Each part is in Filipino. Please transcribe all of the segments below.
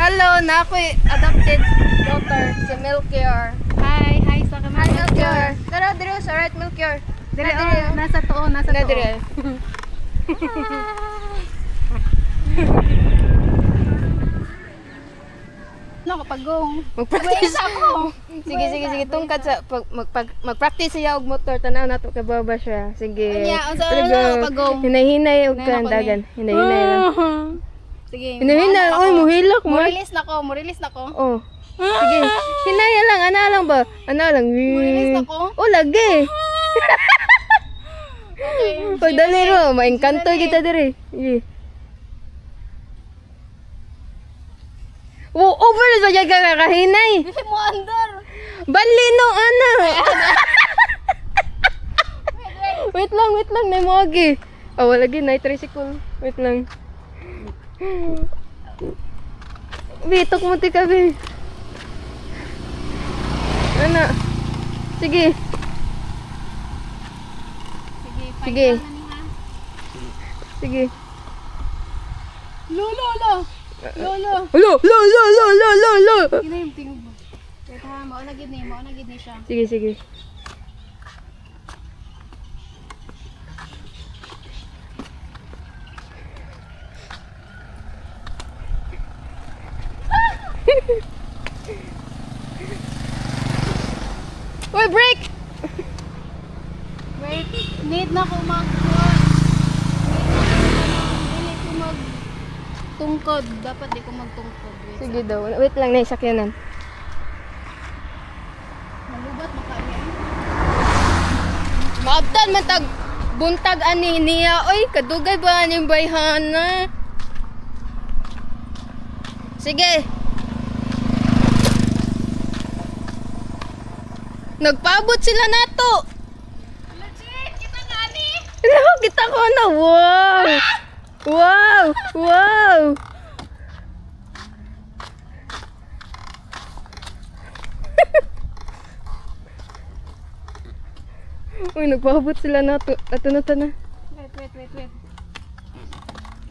Hello, na ako'y adopted daughter sa Melchior. Hi sa kamay. Hi, Melchior. Tara, dire sa right, Melchior. Dire nasa tuo, nasa Na tuo. dire. No, kapagong. Mag-practice ako. Sige. Tungkad sa mag-practice siya og motor tanaw nato kay baba siya. Sige. Anya, unsa Pero na kapagong? Hinay-hinay og Hinay kan ako dagan. Hinay-hinay lang. Sige. Hinay-hinay. Oy, muhilak mo. Mo-release na ko. Oh. Sige. Hinaya lang, ana lang ba? Ana lang. Mo-release na ko. Oh, lagi. Okay. Pag dali ro, maengkanto kita dire. Sige. Oh, over na sa ka kakahinay. Dili mo andar. Bali no, ana. Wait lang, na mo agi. Oh, wala lagi na tricycle. Wait lang. Bitok mo ti kabi. Ana. Sige. Sige. Sige. Lolo. Lo. Kina yung tingog mo. Wait ha, mauna gid ni siya. Sige. Uy, break! Wait, need na ko Dili ko magtungkod. Dapat di ko magtungkod. Wait. Sige daw. Wait lang, naisakyanan. Malubat makami. Maabtan man tag buntag ani niya. Oy, kadugay ba ning bayhana? Sige. Nagpaabot sila nato. Legit, kita ngani. Ano, kita ko na. Wow. Uy, nagpaabot sila nato. Ato na.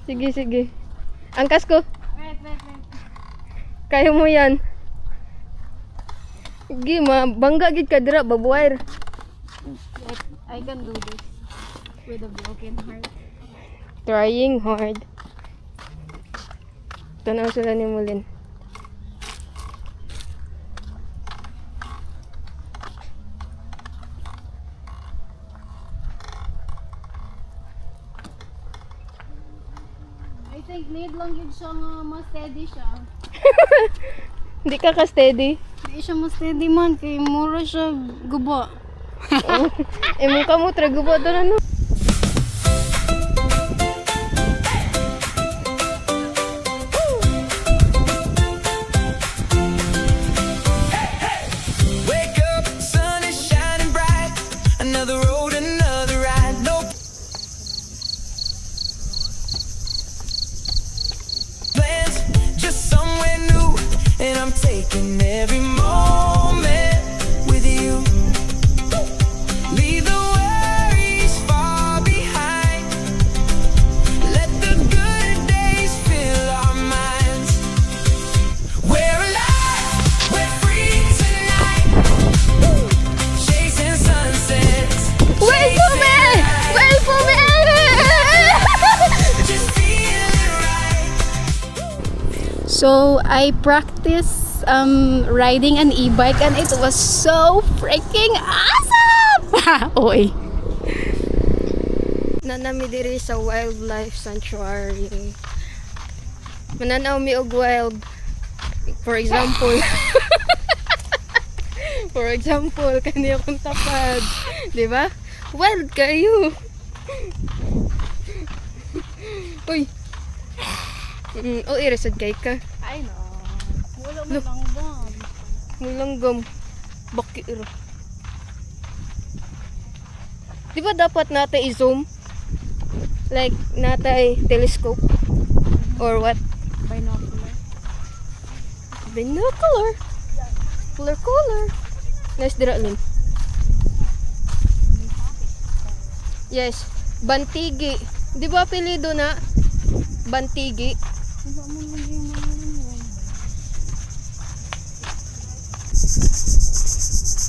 Wait. Sige. Angkas ko. Wait. Kaya mo yan. Sige, bangga gid ka dira, babuwire. Wait, I can do this with a broken heart. Trying hard. Tanaw sila ni Mulin. I think need lang yun siya nga mas steady siya. Hindi ka ka-steady. Hindi siya mas steady man, kay mura siya guba. Mong kamo, tragubo doon ano. Wake up, sun is shining bright. Another road, another ride. No plans, just somewhere new. And I'm taking every moment with you. Leave the worries far behind. Let the good days fill our minds. We're alive, we're free tonight. Chasing sunsets. Wait for me! Just feeling right. So, I practiced riding an e-bike and it was so freaking awesome! Oy. Nanami diri sa wildlife sanctuary. Mananaw mi og wild. For example, kani akong tapad, di ba? Wild kayo. Uy. Iresad kay ka. I know. Wala mo lang ba? Mulanggam. Bakiro. Di ba dapat natin i-zoom? Like, natay telescope? Or what? Binocular. Binocular. Cooler. Nice dira lin. Yes. Bantigi. Di ba apelido na? Bantigi.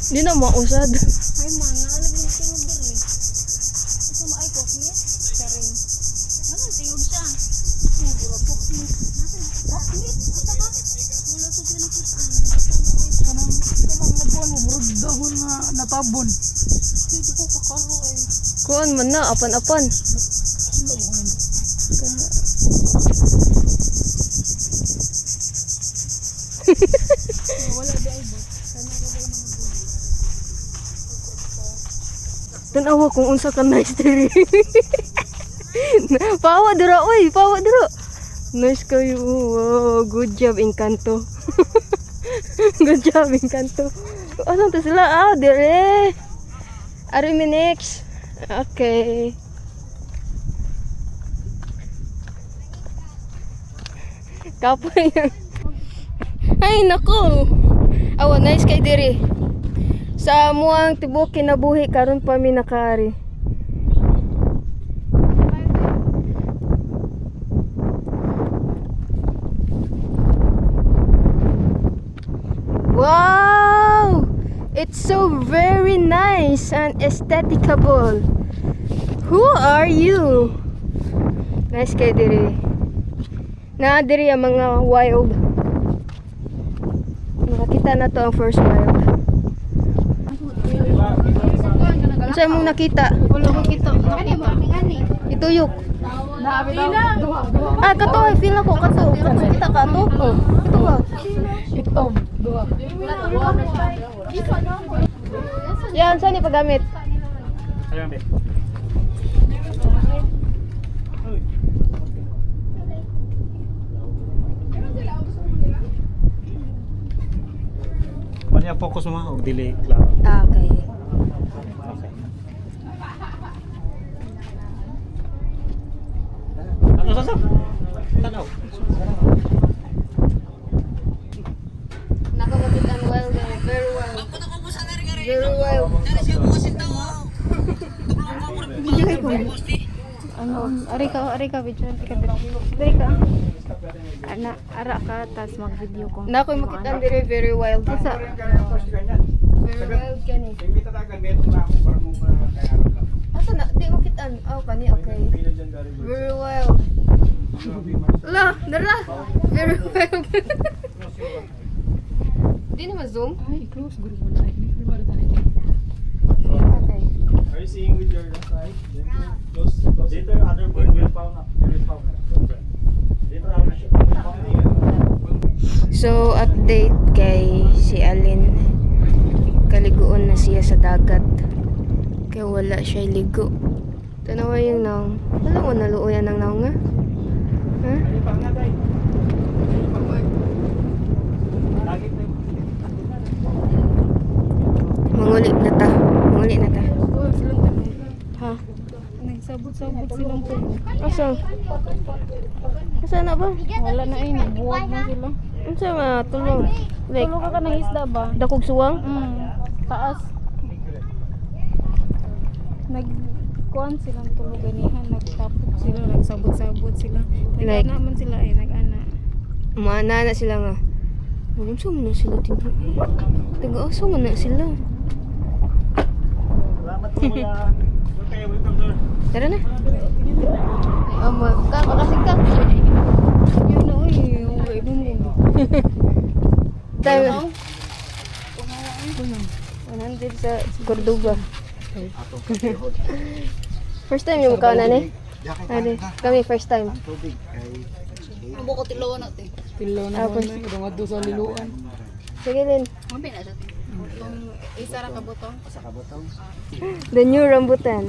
Di na mausad. Ay man, nalaging tingog diri. Ito maay kokme. Saring. Ano tingog siya? Siguro kokme. Kokme? Asa ba? Wala to pinakita. Kanang nabuan mo, murag dahon na natabon. Hindi ko kakaro ay. Kuan man na, apan-apan. Wala di ay ba? Sana ka ba mga Tanawa kung unsa ka nice diri. Pawa dira oy, pawa dira. Nice kayo. Wow, good job Encanto. Good job Encanto. Asan to sila? Ah, dire. Ari mi next. Okay. Kapoy yan. Ay nako. Awa nice kay diri. Sa amuang tibok kinabuhi karon pa mi nakari. Wow! It's so very nice and aestheticable. Who are you? Nice kay diri. Na diri ang mga wild. Nakakita na to ang first wild. Ano sa'yo mong nakita? wala ko kita. Ani ba? Ani. Ituyok. Ah, kato. Feel ako. Kato. Kita ka to? Oh. Ito ba? Itom. Duha. Yan, saan ni paggamit? Ayun, be. Panya focus mo og delay lang. Ah, okay. Okay. Ano sa? Tanaw. Nakamapit ang wild. Very wild. Very wild. Ano, ari ka video ka diri ka. Ana, ara ka tas mag-video ko. Nakoy makita ang diri very wild. Sa very wild kani. Asa na? Di mo kitaan. Oh, kani okay. Very wild. La, dara. Very wild. Di na ma-zoom? Ay, close. Guru mo na. Okay. Are you seeing with your left eye? Close. Dito yung other bird will found up. Will found up. Dito ako na siya. So, update kay si Alin. Kaliguon na siya sa dagat. Kaya wala siya ligo. Tanawa yung naong. Wala mo naluoyan ng naong nga. Ha? Manguli na ta. Manguli na ta. Ha? Nagsabot-sabot silang po. Asa? Asa na ba? Wala na ay nabuwag na sila. Asa nga? Tulong. Like, Tulo ka ng isda ba? dakog suwang? Taas. Nagkuhan silang tuluganihan, nagtapok sila, nagsabot-sabot sila. Like- Nag-ana man sila eh, nag-ana. Maana na sila nga. Asa mo na sila tingnan? Taga-asa mo na sila. Salamat po kuya. Okay, welcome sir. Tara na. Makasig ka. Yun na uy, uwi mo mo. Time. 100 sa Cordoba. First time yung mukha na ni? Ade, kami first time. Buko tilawan natin. Tilaw na Ah, mo na. Kadang ato sa liluan. Sige din. Mabi na sa Yung isa ra ka butong. The new rambutan.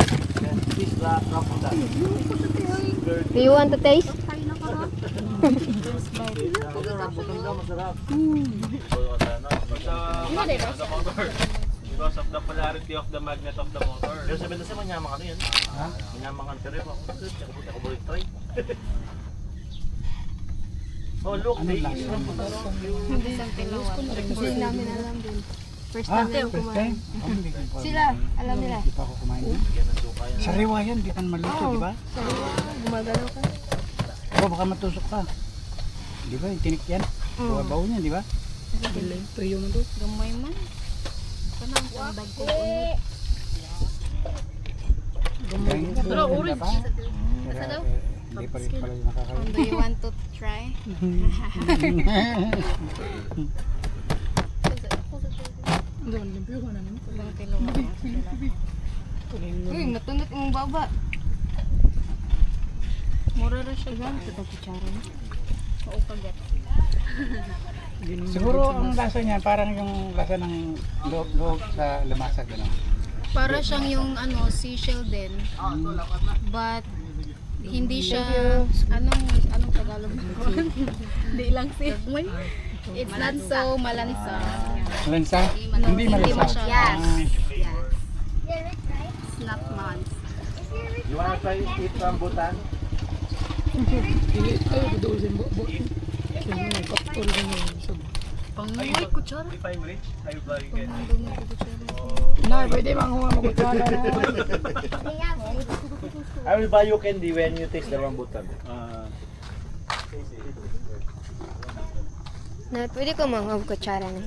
Do you want to taste? Because of the polarity of the magnet of the motor. Pero sabi na sa manyamang ano yan? Ha? Manyamang ang trip ako. Ako balik try. Oh look, they is Isang tilawan. Kasi namin alam din. First time na kumain. Sila, alam nila. Di pa ako kumain. Sariwa yan, di ka maluto, di ba? Gumagano ka. O baka matusok ka. Di ba, yung tinik yan. Bawo niyan, di ba? Tuyo mo to. Gamay man. nang sandag ko unod. Pero orange. Asa daw? Hindi pa rin pala yung nakakain. Do you want to try? Ilang kilo ka? Uy, matunot mong baba. Mura ra siya gan. Ito kutsara. Oo kagat. Siguro ang lasa niya parang yung lasa ng loob sa lamasag. Gano'n. Para siyang yung ano, seashell din. But hindi siya anong Tagalog nito? Hindi lang si. It's not so malansa. Malansa? Hindi malansa. masyado. Yes. It's not months. You wanna try eat rambutan? Pangoy kutsara. If I'm rich, I will buy again. Na, pwede manguha mo kutsara na. I will buy you candy when you taste the rambutan. Na, pwede ko mga kutsara na.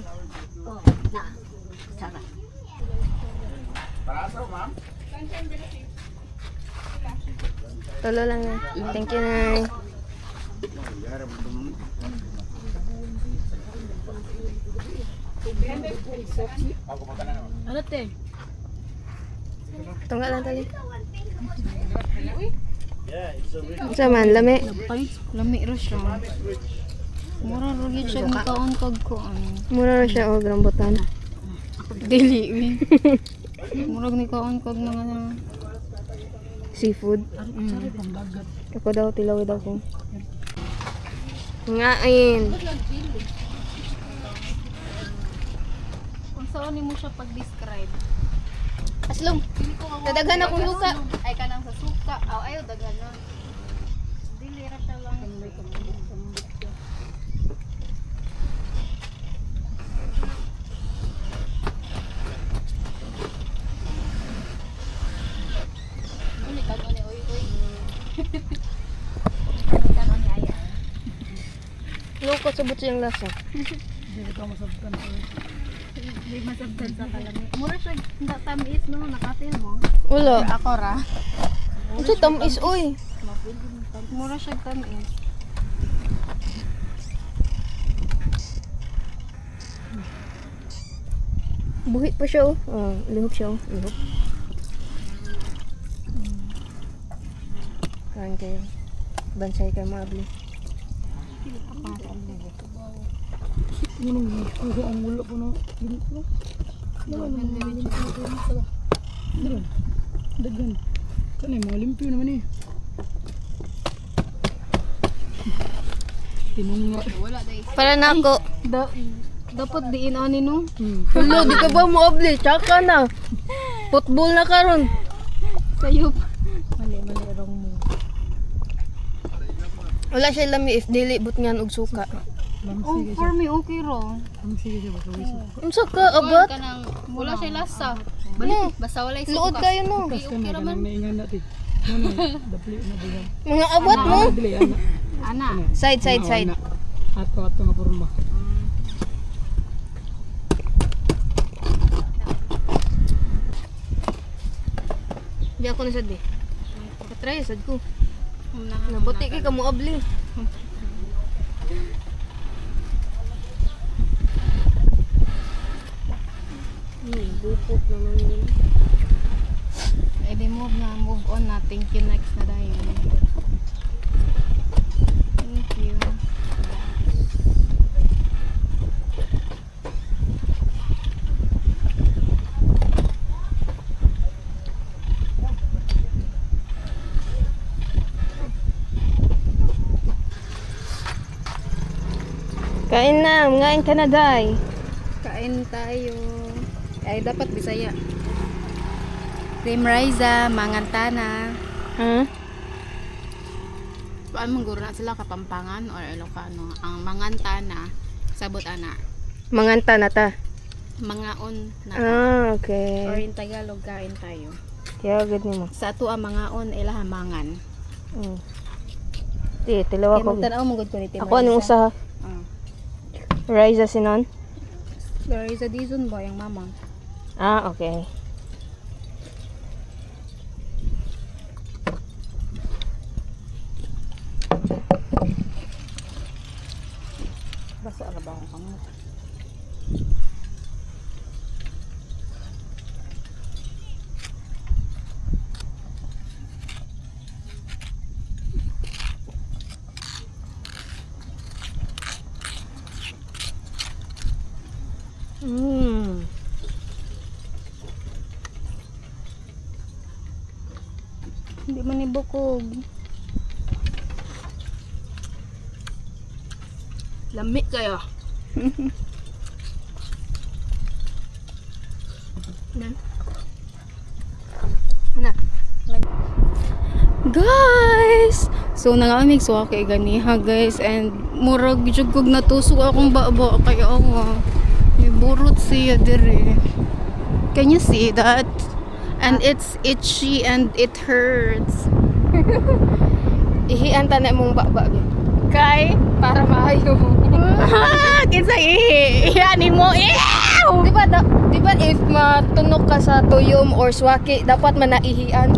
Tulo lang na. Thank you, Nay. Ano te? Tungga lang tali. Yeah, it's so rich. Sa man, lami. Lami ra siya. Mura ra gyud siya ni kaon kag ko ano. Mura ra siya og rambutan. Dili wi. Mura ni kaon kag mga Seafood. Ako daw, tilawid ako. Ngain. kung saan ni mo siya pag-describe. Aslong, dadaghan akong luka. Ay kanang sa suka. Aw ayo daghan na. Dili ra siya lang. Uli ka ni oy oy. Kanon ni aya. Luka sa butsi yung lasa. Di masabtan sa kalami. Mura siya hindi tamis no nakatil mo. Wala. Ako ra. Ito tamis, uy. Mura siya tamis. Buhit pa siya, oh. Oh, lihok siya, oh. Lihok. Kain kayo. Bansay kayo mga abli. Dagan. Kan mga limpyo naman eh. Tinunga. Para na ako. Dapat diin ani no. Hello, di ka ba mo abli? Tsaka na. Football na karon. Sayop. Mali rong mo. Wala siya lami if dili butngan og suka. Oh, for me okay ro. Sige siya baka wiso. Unsa ka abot? Kanang wala siya lasa. Bali. Basta wala suka. Luod kayo no. Kas ka na kanang naingan natin. Ano, dapli na diyan. Mga abot mo. Dili ana. Ana. Side. Ato nga porma. Di ako na sad eh. Patry sad ko. Una. Nabuti kay kamo abli. Bupot naman yun. Edi move on na. Thank you next na dayon. Thank you. Kain na, ngain ka na day. Kain tayo. Ay dapat Bisaya. Team Riza, Mangantana. Ha? Paano mong guro na sila Kapampangan or Ilocano? Ang Mangantana, sabot ana. Manganta na ta. Mangaon na. Ah, Or okay. in Tagalog kain tayo. Kaya agad ni mo. Sa ato ang mangaon ilaha mangan. Di, tilaw Kaya ako. magtanaw mo gud ko ni Team Ako anong usaha? Ah. Riza sinon? Riza Dizon ba yung mama? Ah, okay. Baso ala ba ang kamot? Mm. Hindi man ibukog. Lami kayo. Nan. Ana. Guys! So nangamig so kay ganiha guys and murag jugog natusok akong baba kay awa. May burot siya dire. Can you see that? And it's itchy and it hurts. Ihian ta na mong baba. Kay Para maayo. kinsa ihani mo. Ew! Di ba if matunok ka sa tuyom or swaki, dapat manaihian.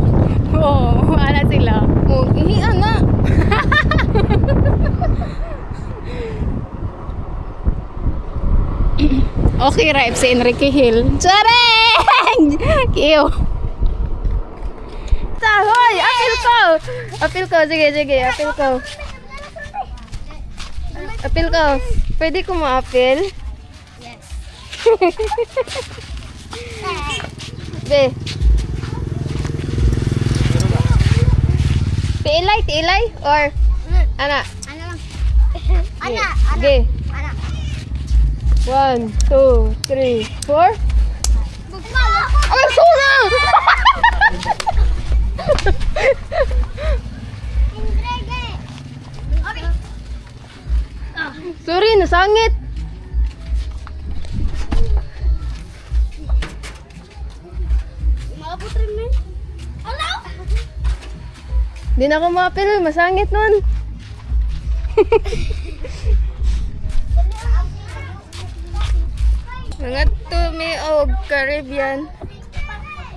Oh, ana sila. Oh, ihian na. Okay, right si Enrique Hill. Chareng! Kiyo. Hoy, apil ko. Apil ko, sige, apil ko. Apil ko. Pwede ko ma-apil? Yes. Be. Tiilay? Or, ana? Ano lang? Ana. Ge. Ana. 1, 2, 3, 4. Bugmala. Ay, sura! Indrege. Okay. Sorry, nasangit. Maabot rin men. Hello? Di na ako ma-apil, masangit nun. Mga tumi og Caribbean.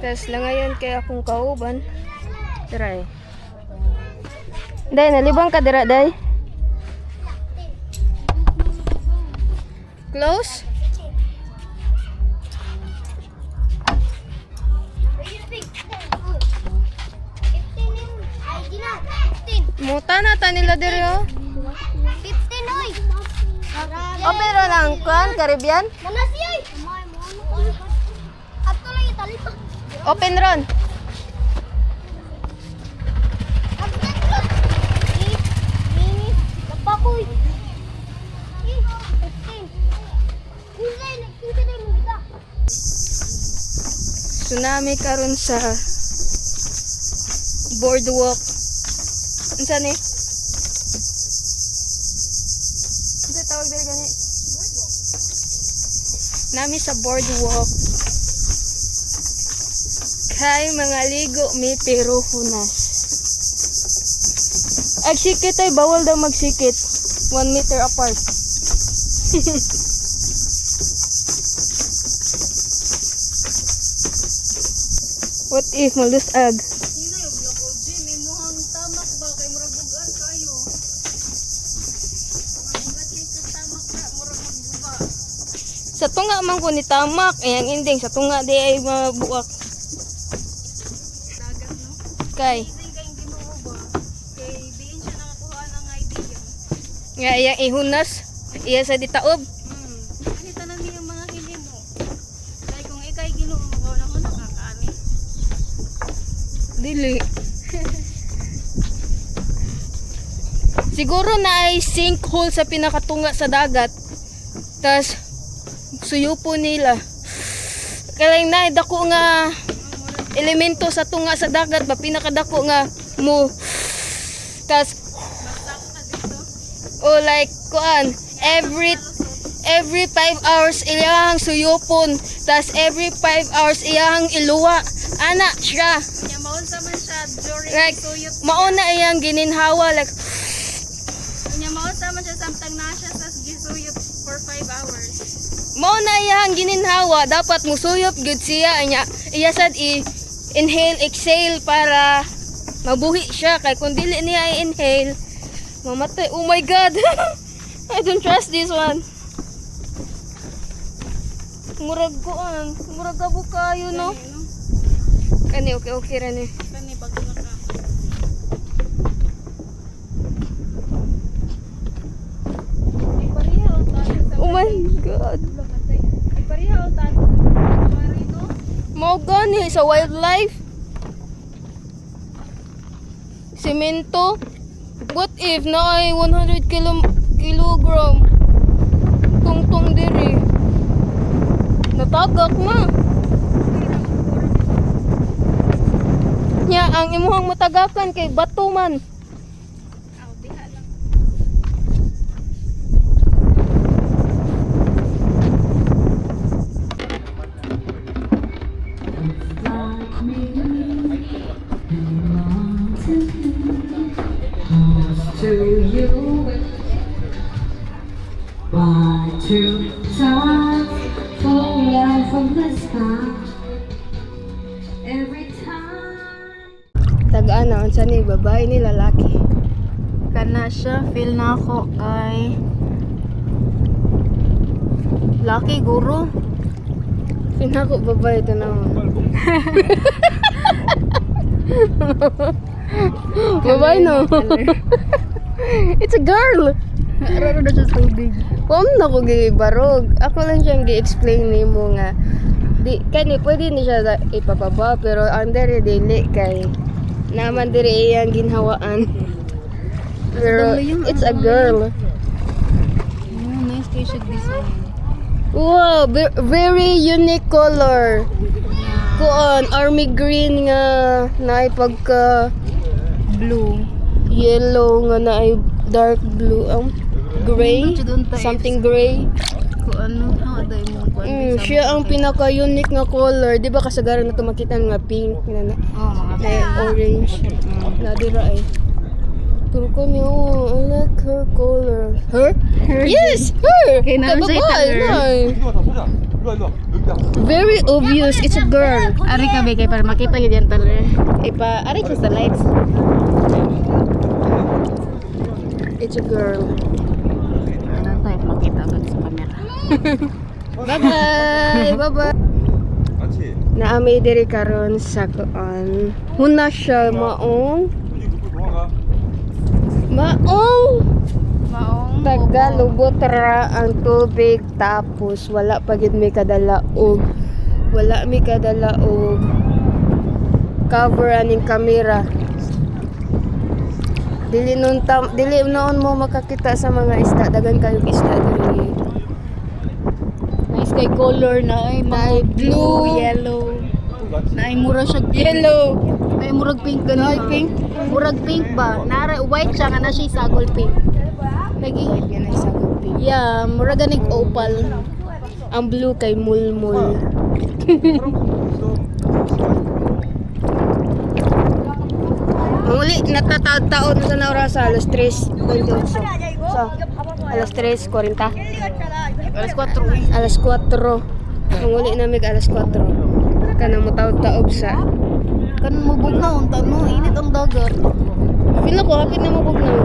Tas lang ngayon kay akong kauban. Try. Day, nalibang ka dira, day. Close? Muta na ta nila diri oh. 15 oy. O pero lang kuan Caribbean? Manasi oy. Ato lang itali pa. Open ron. Kapakoy. 15. Kinsa na mo gita. Tsunami karon sa boardwalk. Unsa ni? Unsa tawag diri gani? Nami sa boardwalk. Kay mga ligo mi pero hunas. Agsikit ay bawal daw magsikit. 1 meter apart. What if malusag? Sa tunga man ko ni tamak, ay ang ending sa tunga di ay mabuak. Kay. Nga iyang ihunas, iya sa ditaob. Kita na niya mga hili mo. Kay kung ikay Ginoo mo na ko nakakaani. Dili. Siguro na ay sinkhole sa pinakatunga sa dagat. Tas suyupo nila. Kaya na dako nga elemento sa tunga sa dagat ba pinakadako nga mo. Tas oh like kuan every 5 hours iyang suyupon. Tas every 5 hours iyang iluwa. Ana siya. Nya maunsa man siya during Like suyop. mauna iyang gininhawa like Nya maunsa man siya samtang na siya sa gisuyop for 5 hours. Mao na iyang gininhawa, dapat musuyop gud siya anya. Iya sad inhale, exhale para mabuhi siya kay kung dili niya i-inhale, mamatay. Oh my god. I don't trust this one. Murag gabo kayo no. Kani okay ra ni. Kani bago na ka. Ipariha o tayo sa Oh my god. Ipariha o tayo sa marino. Mao gani sa wildlife. Semento. What if na ay 100 kilogram tungtong diri? Natagak ma. Nya ang imuhang matagakan kay bato man. Aw, diha lang. To you, one, two, times falling out from the sky. Every time. Tagaan na unsa ni babae ni lalaki. Kana siya, feel na ako kay Lucky Guru. Pinako babae to na. Babae no. It's a girl. Raro na siya tubig. Huwag na ko gibarog. Ako lang siyang gi-explain ni mo nga. Di, kani, pwede ni siya ipapaba, pero ang dere dili kay naman diri iyang ginhawaan. Pero it's a girl. Nice kay siya design. Wow, very unique color. Kuan, army green nga naay pagka Blue. yellow nga naay dark blue. Gray, something gray. Kung ano, day mo kuan. Siya ang pinaka-unique nga color. Di ba kasagaran na ito makita nga pink na Oh, mga orange. Nadira ay. Pero ko niya, I like her color. Her? Yes! Her! Okay, naman siya Babae, ita-girl. nay. Very obvious, it's a girl. Ari ka kay para makita gyud yan taler. Ari siya sa lights. It's a girl. Ano tayo makita ba sa camera? Bye-bye! Bye-bye! Naamay diri karon sa kuan. Huna siya maong Maong tagalubot ra ang tubig tapos wala pa gid may kadala og cover aning camera. Dili noon mo makakita sa mga isda, dagan kayo isda diri. nice kay color na ay Naay blue, yellow. Na ay mura siya yellow. Na ay murag pink gano'n. Ay pink. Murag pink ba? Nara white siya nga na siya sagol pink. Lagi. Yan ay sagol pink. Yeah, murag ganig opal. Ang blue kay mulmul. Muli natataon na na oras sa alas 3:28. So, alas 3:40. Alas 4. Alas 4. Muli na mig alas 4. Kanang mutaod-taob sa. Kan mubugnaw unta no, init ang dagat. Feel ko hapit na mabugnaw.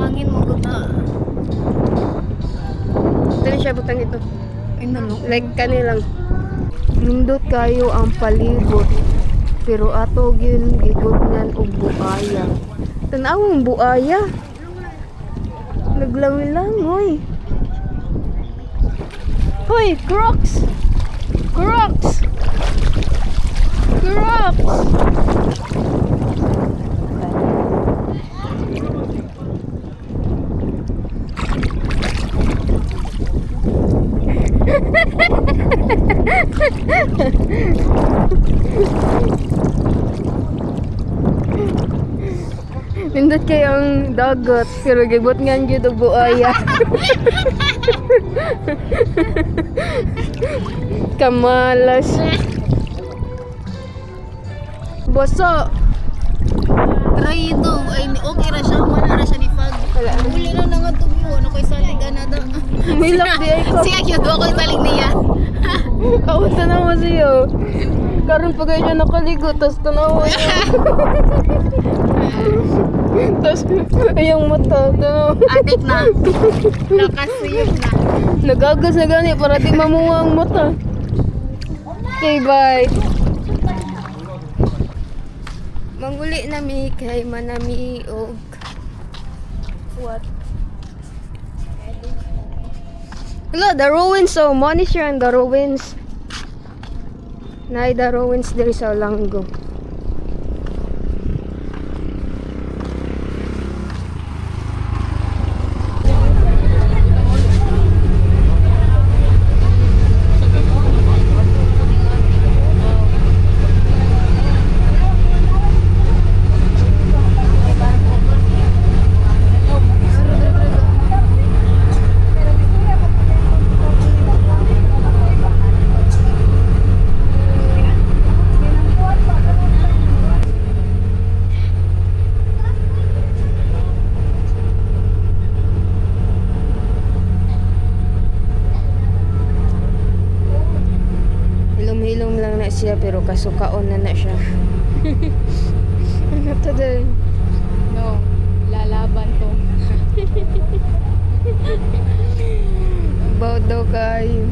Hangin mo gud na. Dali siya butang ito. Ay nalo. Like kanilang nindot kayo ang palibot. Pero ato gyud gigugnan og buaya. Tan-awang buaya. Naglangoy-langoy. Hoy, Crocs! Crocs! Crocs! Nindot kayo ang dagat, pero gibot nga gyud og buaya. Kamalas. Boso. Try ito. Ay okay ra siya, mana ra siya ni fog. Wala. Uli na nga tubo. Ano ko'y salig na da. May lock di ay ko. Siya cute. Ako ko'y salig niya. Kaunta na mo siya. Karon pa kayo siya nakaligo, tapos tanawa niya. Tapos yung mata, tanawa. Adik na. Nakasiyod na. Nagagas na gani para di mamuha ang mata. Okay, bye. Manguli na mi kay manami og what? Hello, the ruins. So, money siya ang the ruins. Nay, the ruins diri sa Langgo. Hilom-hilom lang na siya pero kasukaon na siya. Ano to din? No. Lalaban to. About daw kayo.